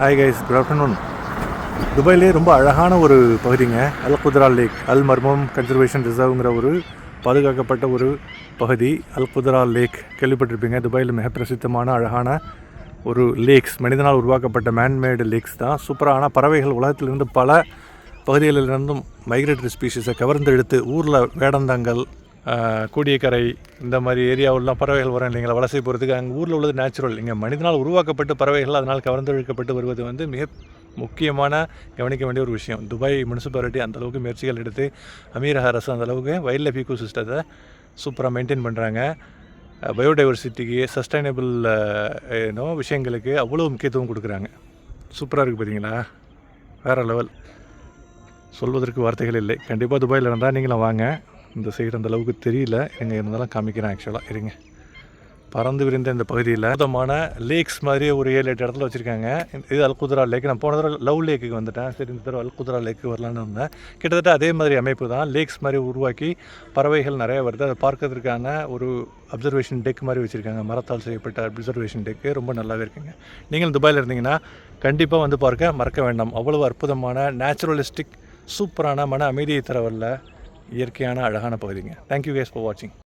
Hi guys, good afternoon. துபாயிலே ரொம்ப அழகான ஒரு பகுதிங்க. அல் குத்ரா லேக், அல் மர்மம் கன்சர்வேஷன் ரிசர்வ்ங்கிற ஒரு பாதுகாக்கப்பட்ட ஒரு பகுதி. அல் குத்ரா லேக் கேள்விப்பட்டிருப்பீங்க. துபாயில் மிக பிரசித்தமான அழகான ஒரு லேக்ஸ், மனிதனால் உருவாக்கப்பட்ட மேன்மேடு லேக்ஸ் தான். சூப்பரான பறவைகள் உலகத்திலிருந்து பல பகுதிகளிலிருந்தும் மைக்ரேட்டரி ஸ்பீஷிஸை கவர்ந்து எடுத்து ஊரில் வேடந்தாங்கல், கூடியக்கரை இந்த மாதிரி ஏரியாவெல்லாம் பறவைகள் வரும் இல்லைங்களா, வலசை போகிறதுக்கு. அங்கே ஊரில் உள்ளது நேச்சுரல். இங்கே மனிதனால் உருவாக்கப்பட்ட பறவைகள் அதனால் கவர்ந்து இழுக்கப்பட்டு வருவது மிக முக்கியமான கவனிக்க வேண்டிய ஒரு விஷயம். துபாய் முனிசிபாலிட்டி அந்தளவுக்கு முயற்சிகள் எடுத்து, அமீரக அரசு அந்தளவுக்கு வைல்ட் லைஃப் ஈகோ சிஸ்டத்தை சூப்பராக மெயின்டைன் பண்ணுறாங்க. பயோடைவர்சிட்டிக்கு, சஸ்டைனபிள் விஷயங்களுக்கு அவ்வளோ முக்கியத்துவம் கொடுக்குறாங்க. சூப்பராக இருக்குது பார்த்தீங்களா, வேறு லெவல். சொல்வதற்கு வார்த்தைகள் இல்லை. கண்டிப்பாக துபாயில் இருந்தால் நீங்களும் வாங்க. இந்த சைடு அந்த அளவுக்கு தெரியல, எங்கே இருந்தாலும் காமிக்கிறேன். ஆக்சுவலாக இருங்க. பறந்து விரிந்த இந்த பகுதியில் அற்புதமான லேக்ஸ் மாதிரி ஒரு 7-8 இடத்துல வச்சுருக்காங்க. இது அல் குத்ரா லேக். நான் போன தடவை லவ் லேக்குக்கு வந்துட்டேன். சரி, இந்த தடவை அல் குத்ரா லேக்கு வரலான்னு இருந்தேன். கிட்டத்தட்ட அதே மாதிரி அமைப்பு தான். லேக்ஸ் மாதிரி உருவாக்கி பறவைகள் நிறையா வருது. அதை பார்க்கறதுக்கான ஒரு அப்சர்வேஷன் டெக் மாதிரி வச்சுருக்காங்க. மரத்தால் செய்யப்பட்ட அப்சர்வேஷன் டெக்கு ரொம்ப நல்லாவே இருக்குங்க. நீங்கள் துபாயில் இருந்தீங்கன்னா கண்டிப்பாக வந்து பார்க்க மறக்க வேண்டாம். அவ்வளவு அற்புதமான நேச்சுரலிஸ்டிக் சூப்பரான மன அமைதியை தரவல்ல இயற்கையான அழகான பகுதிங்க. தேங்க்யூ கைஸ் ஃபார் வாட்சிங்.